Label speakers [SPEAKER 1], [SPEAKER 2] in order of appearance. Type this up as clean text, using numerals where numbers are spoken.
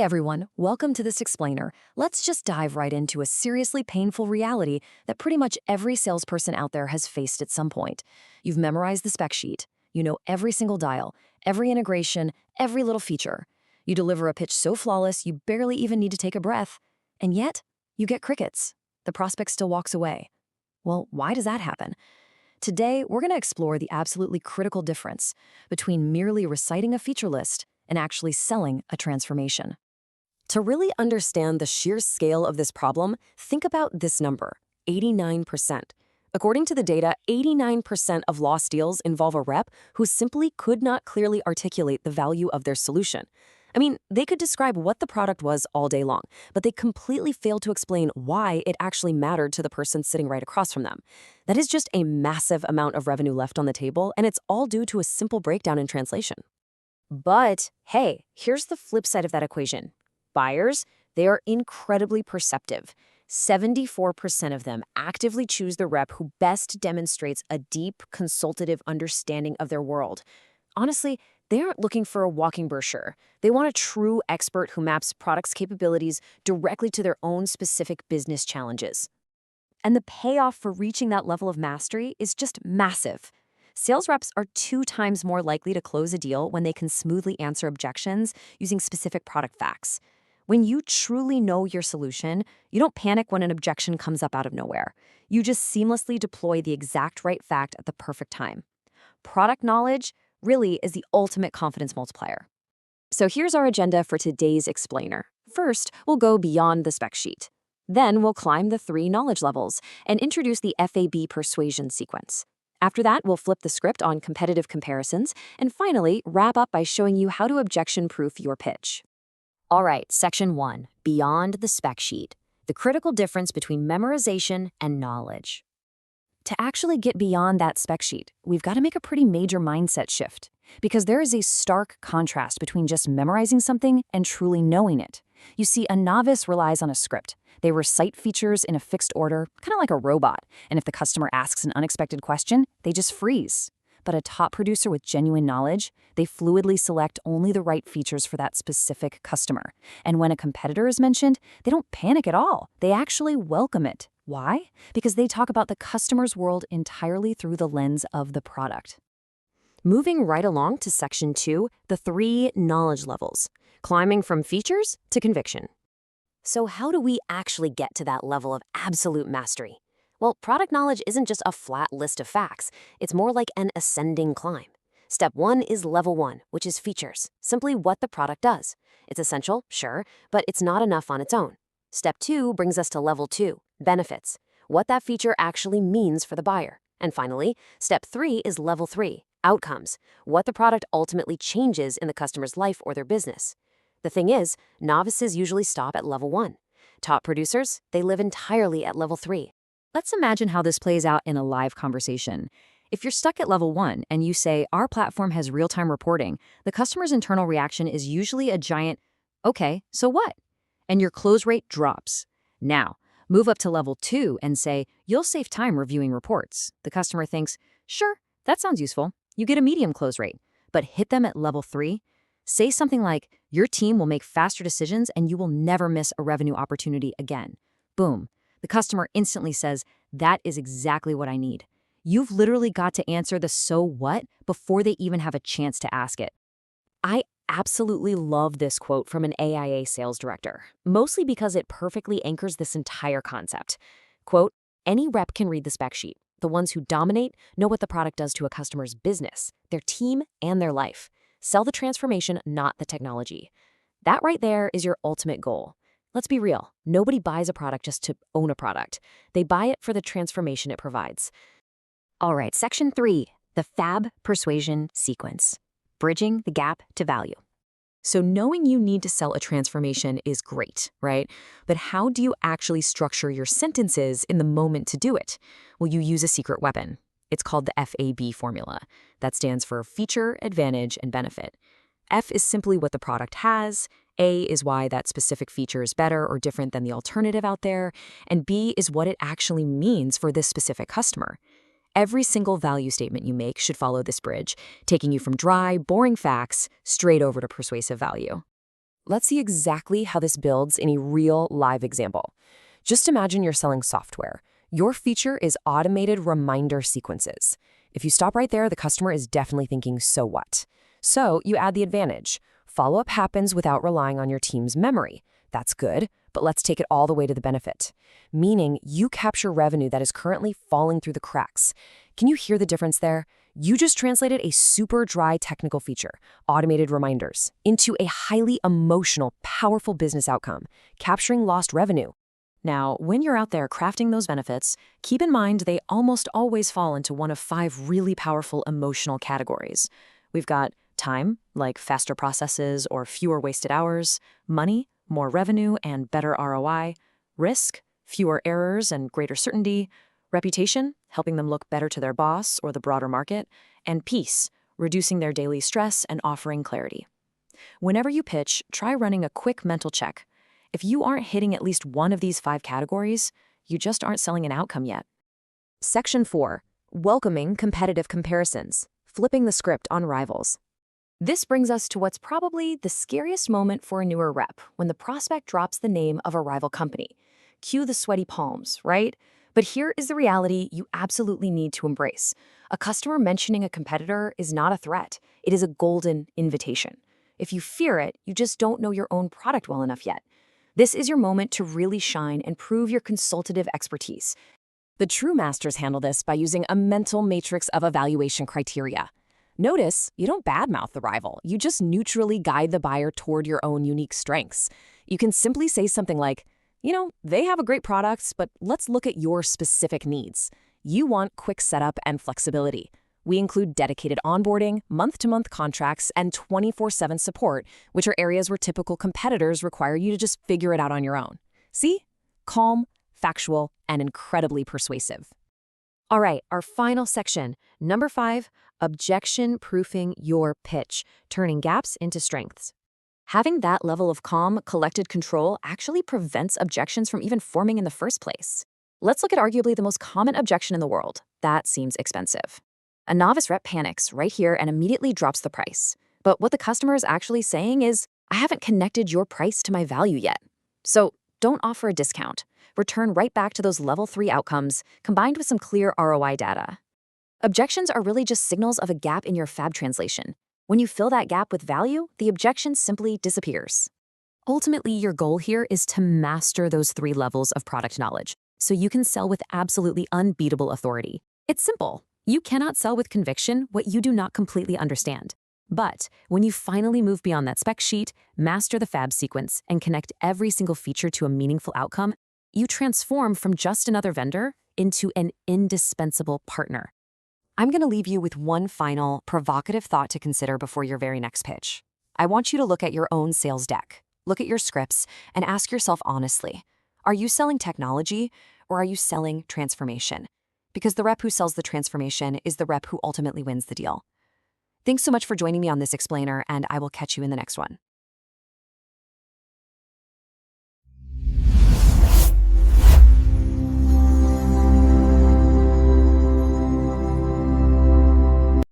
[SPEAKER 1] everyone, welcome to this explainer. Let's just dive right into a seriously painful reality that pretty much every salesperson out there has faced at some point. You've memorized the spec sheet. You know every single dial, every integration, every little feature. You deliver a pitch so flawless you barely even need to take a breath. And yet, you get crickets. The prospect still walks away. Well, why does that happen? Today, we're going to explore the absolutely critical difference between merely reciting a feature list and actually selling a transformation. To really understand the sheer scale of this problem, think about this number, 89%. According to the data, 89% of lost deals involve a rep who simply could not clearly articulate the value of their solution. I mean, they could describe what the product was all day long, but they completely failed to explain why it actually mattered to the person sitting right across from them. That is just a massive amount of revenue left on the table, and it's all due to a simple breakdown in translation. But hey, here's the flip side of that equation. Buyers, they are incredibly perceptive. 74% of them actively choose the rep who best demonstrates a deep, consultative understanding of their world. Honestly, they aren't looking for a walking brochure. They want a true expert who maps product's capabilities directly to their own specific business challenges. And the payoff for reaching that level of mastery is just massive. Sales reps are 2 times more likely to close a deal when they can smoothly answer objections using specific product facts. When you truly know your solution, you don't panic when an objection comes up out of nowhere. You just seamlessly deploy the exact right fact at the perfect time. Product knowledge really is the ultimate confidence multiplier. So here's our agenda for today's explainer. First, we'll go beyond the spec sheet. Then we'll climb the 3 knowledge levels and introduce the FAB persuasion sequence. After that, we'll flip the script on competitive comparisons, and finally, wrap up by showing you how to objection-proof your pitch. All right, Section 1, Beyond the Spec Sheet, the critical difference between memorization and knowledge. To actually get beyond that spec sheet, we've got to make a pretty major mindset shift, because there is a stark contrast between just memorizing something and truly knowing it. You see, a novice relies on a script. They recite features in a fixed order, kind of like a robot, and if the customer asks an unexpected question, they just freeze. But a top producer with genuine knowledge, they fluidly select only the right features for that specific customer. And when a competitor is mentioned, they don't panic at all. They actually welcome it. Why? Because they talk about the customer's world entirely through the lens of the product. Moving right along to Section 2, the 3 knowledge levels, climbing from features to conviction. So how do we actually get to that level of absolute mastery? Well, product knowledge isn't just a flat list of facts. It's more like an ascending climb. Step 1 is level 1, which is features, simply what the product does. It's essential, sure, but it's not enough on its own. Step 2 brings us to level 2, benefits, what that feature actually means for the buyer. And finally, step 3 is level 3, outcomes, what the product ultimately changes in the customer's life or their business. The thing is, novices usually stop at level 1. Top producers, they live entirely at level 3. Let's imagine how this plays out in a live conversation. If you're stuck at level 1 and you say, our platform has real-time reporting, the customer's internal reaction is usually a giant, okay, so what? And your close rate drops. Now, move up to level 2 and say, you'll save time reviewing reports. The customer thinks, sure, that sounds useful. You get a medium close rate. But hit them at level 3. Say something like, your team will make faster decisions and you will never miss a revenue opportunity again. Boom. The customer instantly says, that is exactly what I need. You've literally got to answer the so what before they even have a chance to ask it. I absolutely love this quote from an AIIA sales director, mostly because it perfectly anchors this entire concept. Quote, any rep can read the spec sheet. The ones who dominate know what the product does to a customer's business, their team, and their life. Sell the transformation, not the technology. That right there is your ultimate goal. Let's be real. Nobody buys a product just to own a product. They buy it for the transformation it provides. All right, Section 3, the FAB persuasion sequence, bridging the gap to value. So knowing you need to sell a transformation is great, right? But how do you actually structure your sentences in the moment to do it? Well, you use a secret weapon. It's called the FAB formula. That stands for feature, advantage, and benefit. F is simply what the product has, A is why that specific feature is better or different than the alternative out there, and B is what it actually means for this specific customer. Every single value statement you make should follow this bridge, taking you from dry, boring facts straight over to persuasive value. Let's see exactly how this builds in a real live example. Just imagine you're selling software. Your feature is automated reminder sequences. If you stop right there, the customer is definitely thinking, so what? So you add the advantage. Follow-up happens without relying on your team's memory. That's good, but let's take it all the way to the benefit. Meaning you capture revenue that is currently falling through the cracks. Can you hear the difference there? You just translated a super dry technical feature, automated reminders, into a highly emotional, powerful business outcome, capturing lost revenue. Now, when you're out there crafting those benefits, keep in mind they almost always fall into one of 5 really powerful emotional categories. We've got time, like faster processes or fewer wasted hours; money, more revenue and better ROI; risk, fewer errors and greater certainty; reputation, helping them look better to their boss or the broader market; and peace, reducing their daily stress and offering clarity. Whenever you pitch, try running a quick mental check. If you aren't hitting at least one of these 5 categories, you just aren't selling an outcome yet. Section 4. Welcoming competitive comparisons. Flipping the script on rivals. This brings us to what's probably the scariest moment for a newer rep, when the prospect drops the name of a rival company. Cue the sweaty palms, right? But here is the reality you absolutely need to embrace. A customer mentioning a competitor is not a threat. It is a golden invitation. If you fear it, you just don't know your own product well enough yet. This is your moment to really shine and prove your consultative expertise. The true masters handle this by using a mental matrix of evaluation criteria. Notice, you don't badmouth the rival. You just neutrally guide the buyer toward your own unique strengths. You can simply say something like, they have a great product, but let's look at your specific needs. You want quick setup and flexibility. We include dedicated onboarding, month-to-month contracts, and 24/7 support, which are areas where typical competitors require you to just figure it out on your own. See? Calm, factual, and incredibly persuasive. All right, our final section, number 5, objection-proofing your pitch, turning gaps into strengths. Having that level of calm, collected control actually prevents objections from even forming in the first place. Let's look at arguably the most common objection in the world. That seems expensive. A novice rep panics right here and immediately drops the price. But what the customer is actually saying is, I haven't connected your price to my value yet. So don't offer a discount. Return right back to those level 3 outcomes, combined with some clear ROI data. Objections are really just signals of a gap in your FAB translation. When you fill that gap with value, the objection simply disappears. Ultimately, your goal here is to master those 3 levels of product knowledge, so you can sell with absolutely unbeatable authority. It's simple. You cannot sell with conviction what you do not completely understand. But when you finally move beyond that spec sheet, master the FAB sequence, and connect every single feature to a meaningful outcome, you transform from just another vendor into an indispensable partner. I'm going to leave you with one final, provocative thought to consider before your very next pitch. I want you to look at your own sales deck, look at your scripts, and ask yourself honestly, are you selling technology or are you selling transformation? Because the rep who sells the transformation is the rep who ultimately wins the deal. Thanks so much for joining me on this explainer, and I will catch you in the next one.